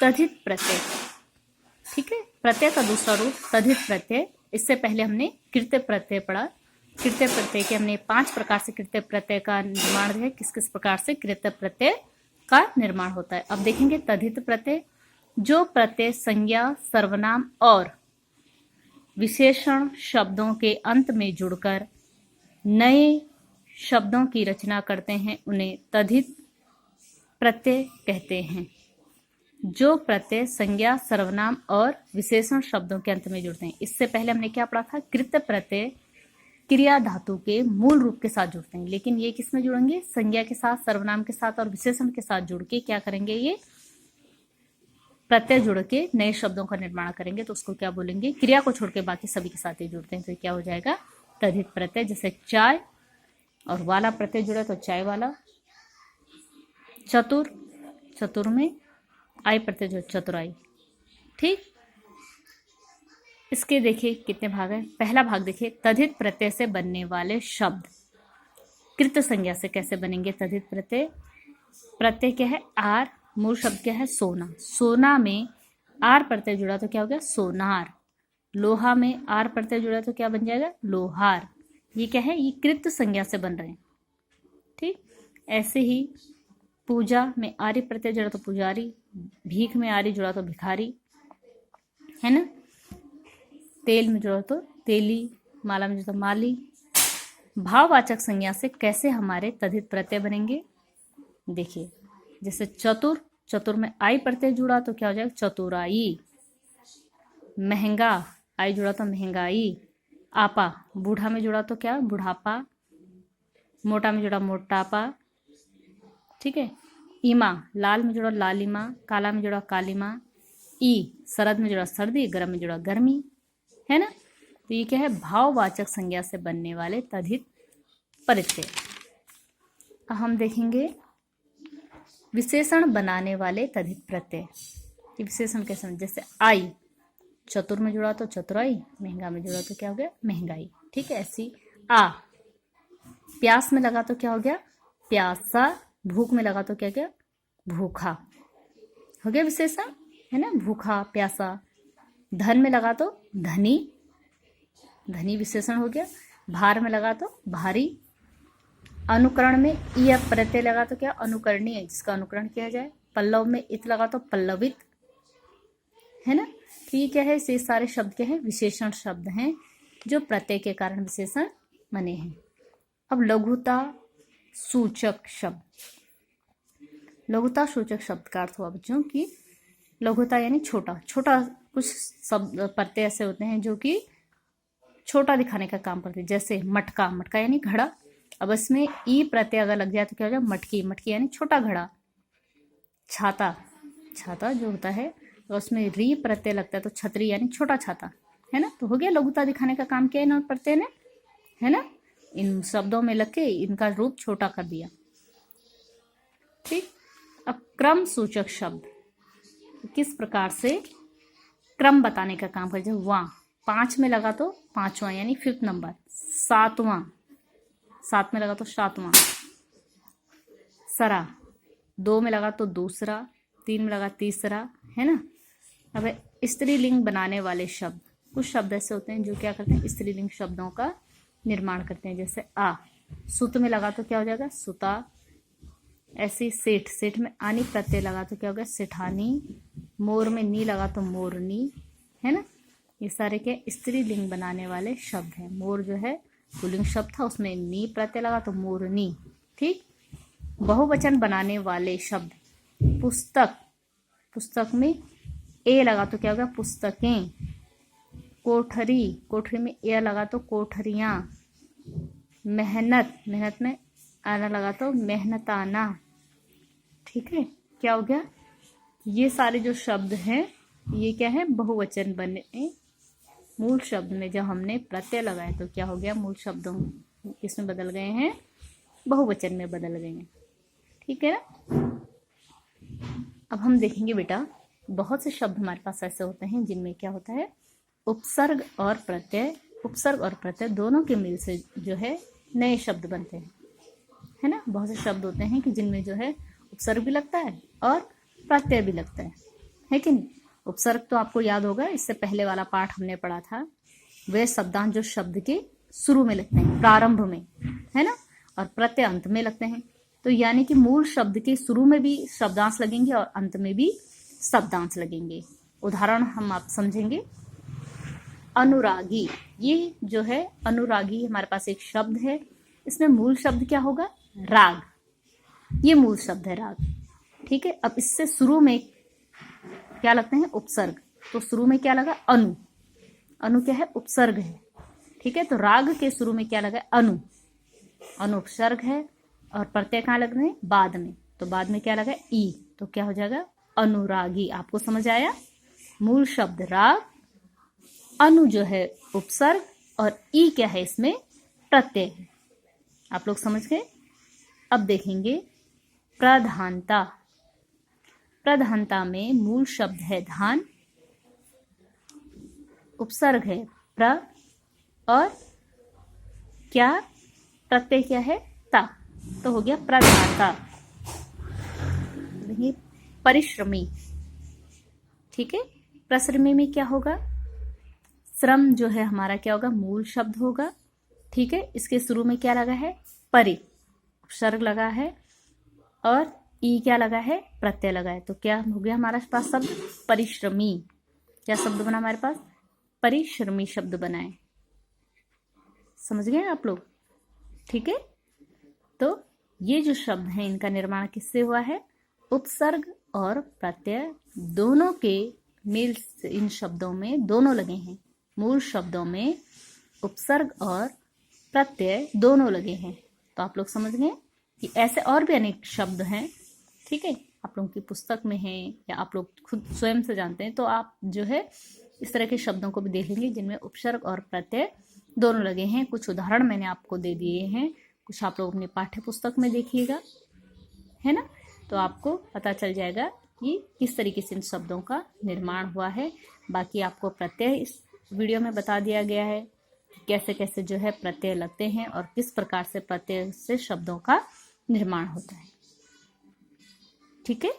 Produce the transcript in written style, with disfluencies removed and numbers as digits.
तद्धित प्रत्यय, ठीक है। प्रत्यय का दूसरा रूप तद्धित प्रत्यय। इससे पहले हमने कृत्य प्रत्यय पढ़ा। कृत्य प्रत्यय के हमने 5 प्रकार से कृत्य प्रत्यय का निर्माण है, किस किस प्रकार से कृत्य प्रत्यय का निर्माण होता है। अब देखेंगे तद्धित प्रत्यय। जो प्रत्यय संज्ञा, सर्वनाम और विशेषण शब्दों के अंत में जुड़कर नए शब्दों की रचना करते हैं, उन्हें तद्धित प्रत्यय कहते हैं। जो प्रत्यय संज्ञा, सर्वनाम और विशेषण शब्दों के अंत में जुड़ते हैं। इससे पहले हमने क्या पढ़ा था, कृत्य प्रत्यय क्रिया धातु के मूल रूप के साथ जुड़ते हैं, लेकिन ये किस में जुड़ेंगे, संज्ञा के साथ, सर्वनाम के साथ और विशेषण के साथ जुड़ के क्या करेंगे, ये प्रत्यय जुड़ के नए शब्दों का निर्माण करेंगे, तो उसको क्या बोलेंगे, क्रिया को छोड़ के बाकी सभी के साथ ही जुड़ते हैं, तो क्या हो जाएगा, तद्धित प्रत्यय। जैसे चाय और वाला प्रत्यय जुड़ा तो चाय वाला। चतुर, चतुर में आई प्रत्यय जो चतुराई, ठीक। इसके देखिए कितने भाग हैं। पहला भाग देखिए, तद्धित प्रत्यय से बनने वाले शब्द। कृत संज्ञा से कैसे बनेंगे तद्धित प्रत्यय। प्रत्यय क्या है, आर, मूल शब्द क्या है, सोना। सोना में आर प्रत्यय जुड़ा तो क्या हो गया, सोनार। लोहा में आर प्रत्यय जुड़ा तो क्या बन जाएगा, लोहार। ये क्या है, ये कृत संज्ञा से बन रहे हैं, ठीक। ऐसे ही पूजा में आर्य प्रत्यय जुड़ा तो पुजारी, भीख में आर्य जुड़ा तो भिखारी, है ना। तेल में जुड़ा तो तेली, माला में जुड़ा तो माली। भाववाचक संज्ञा से कैसे हमारे तद्धित प्रत्यय बनेंगे, देखिए जैसे चतुर, चतुर में आई प्रत्यय जुड़ा तो क्या हो जाएगा, चतुराई। महंगा, आई जुड़ा तो महंगाई। आपा, बूढ़ा में जुड़ा तो क्या, बुढ़ापा। मोटा में जुड़ा मोटापा, ठीक है। ईमा, लाल में जुड़ा लालिमा, काला में जुड़ा कालिमा। ई, शरद में जुड़ा सर्दी, गर्म में जुड़ा गर्मी, है ना। तो ये क्या है, भाववाचक संज्ञा से बनने वाले तद्धित प्रत्यय। अब हम देखेंगे विशेषण बनाने वाले तद्धित प्रत्यय। ये विशेषण कैसे, जैसे आई, चतुर में जुड़ा तो चतुराई, महंगा में जुड़ा तो क्या हो गया, महंगाई, ठीक है। ऐसी आ, प्यास में लगा तो क्या हो गया, प्यासा। भूख में लगा तो क्या गया, भूखा, हो गया विशेषण, है ना, भूखा, प्यासा। धन में लगा तो धनी, धनी विशेषण हो गया। भार में लगा तो भारी। अनुकरण में यह प्रत्यय लगा तो क्या, अनुकरणीय, जिसका अनुकरण किया जाए। पल्लव में इत लगा तो पल्लवित, है ना। तो ये क्या है, ये सारे शब्द क्या है, विशेषण शब्द हैं जो प्रत्यय के कारण विशेषण बने हैं। अब लघुता सूचक शब्द। लघुता सूचक शब्द का अर्थ हुआ बच्चों की लघुता यानी छोटा, छोटा। कुछ शब्द प्रत्यय ऐसे होते हैं जो कि छोटा दिखाने का काम करते हैं, जैसे मटका, मटका यानी घड़ा। अब इसमें ई प्रत्यय अगर लग जाए तो क्या हो जाए, मटकी, मटकी यानी छोटा घड़ा। छाता, छाता जो होता है तो उसमें री प्रत्यय लगता है तो छतरी यानी छोटा छाता, है ना। तो हो गया, लघुता दिखाने का काम किया इन प्रत्यय ने, है ना। इन शब्दों में लग के इनका रूप छोटा कर दिया, ठीक। अब क्रम सूचक शब्द किस प्रकार से क्रम बताने का काम करते हैं। वहाँ 5 में लगा तो पांचवा यानी 5th नंबर। सातवां, 7 में लगा तो सातवां। सरा, 2 में लगा तो दूसरा, 3 में लगा तीसरा, है ना। अब स्त्रीलिंग बनाने वाले शब्द। कुछ शब्द ऐसे होते हैं जो क्या करते हैं, स्त्रीलिंग शब्दों का निर्माण करते हैं, जैसे आ, सुत में लगा तो क्या हो जाएगा, सुता। ऐसे सेठ, सेठ में आनी प्रत्यय लगा तो क्या हो गया, सेठानी। मोर में नी लगा तो मोरनी, है ना। ये सारे क्या स्त्रीलिंग बनाने वाले शब्द हैं। मोर जो है पुल्लिंग शब्द था, उसमें नी प्रत्यय लगा तो मोरनी, ठीक। बहुवचन बनाने वाले शब्द। पुस्तक, पुस्तक में ए लगा तो क्या हो गया, पुस्तकें। कोठरी, कोठरी में ए लगा तो कोठरियाँ। मेहनत, मेहनत में आना लगा तो मेहनताना, ठीक है। क्या हो गया, ये सारे जो शब्द हैं ये क्या है, बहुवचन बने। मूल शब्द में जब हमने प्रत्यय लगाए तो क्या हो गया, मूल शब्दों किसमें बदल गए हैं, बहुवचन में बदल गए हैं, ठीक है ना। अब हम देखेंगे बेटा, बहुत से शब्द हमारे पास ऐसे होते हैं जिनमें क्या होता है, उपसर्ग और प्रत्यय। उपसर्ग और प्रत्यय दोनों के मिल से जो है नए शब्द बनते हैं, है ना। बहुत से शब्द होते हैं कि जिनमें जो है उपसर्ग भी लगता है और प्रत्यय भी लगता है। है कि नहीं। उपसर्ग तो आपको याद होगा, इससे पहले वाला पाठ हमने पढ़ा था, वे शब्दांश जो शब्द के शुरू में लगते हैं, प्रारंभ में, है ना, और प्रत्यय अंत में लगते हैं। तो यानी कि मूल शब्द के शुरू में भी शब्दांश लगेंगे और अंत में भी शब्दांश लगेंगे। उदाहरण हम आप समझेंगे। अनुरागी, ये जो है अनुरागी, हमारे पास एक शब्द है, इसमें मूल शब्द क्या होगा? राग। ये मूल शब्द है राग, ठीक है। अब इससे शुरू में क्या लगते हैं? उपसर्ग। तो शुरू में क्या लगा? अनु। अनु क्या है? उपसर्ग है, ठीक है। तो राग के शुरू में क्या लगा? अनु। अनु उपसर्ग है और प्रत्यय कहाँ लग रहे हैं? बाद में। तो बाद में क्या लगा? ई। तो क्या हो जाएगा? अनुरागी। आपको समझ आया? मूल शब्द राग, अनु जो है उपसर्ग और ई क्या है? इसमें प्रत्यय है। आप लोग समझ गए? अब देखेंगे प्रधानता। प्रधानता में मूल शब्द है धान, उपसर्ग है प्र, और क्या? प्रत्यय क्या है? ता। तो हो गया प्रधानता। देखिए परिश्रमी, ठीक है। परिश्रमी में क्या होगा? श्रम जो है हमारा क्या होगा? मूल शब्द होगा, ठीक है। इसके शुरू में क्या लगा है? परि, उपसर्ग लगा है, और ई क्या लगा है? प्रत्यय लगा है। तो क्या हो गया हमारे पास शब्द? परिश्रमी। क्या शब्द बना हमारे पास? परिश्रमी शब्द बनाए। समझ गए आप लोग? ठीक है। तो ये जो शब्द हैं इनका निर्माण किससे हुआ है? उपसर्ग और प्रत्यय दोनों के मेल से इन शब्दों में दोनों लगे हैं। मूल शब्दों में उपसर्ग और प्रत्यय दोनों लगे हैं। तो आप लोग समझ गए कि ऐसे और भी अनेक शब्द हैं, ठीक है। आप लोगों की पुस्तक में है या आप लोग खुद स्वयं से जानते हैं, तो आप जो है इस तरह के शब्दों को भी देखेंगे जिनमें उपसर्ग और प्रत्यय दोनों लगे हैं। कुछ उदाहरण मैंने आपको दे दिए हैं, कुछ आप लोग अपनी पाठ्य पुस्तक में देखिएगा, है ना। तो आपको पता चल जाएगा कि किस तरीके से इन शब्दों का निर्माण हुआ है। बाकी आपको प्रत्यय इस वीडियो में बता दिया गया है कि कैसे कैसे जो है प्रत्यय लगते हैं और किस प्रकार से प्रत्यय से शब्दों का निर्माण होता है, ठीक है।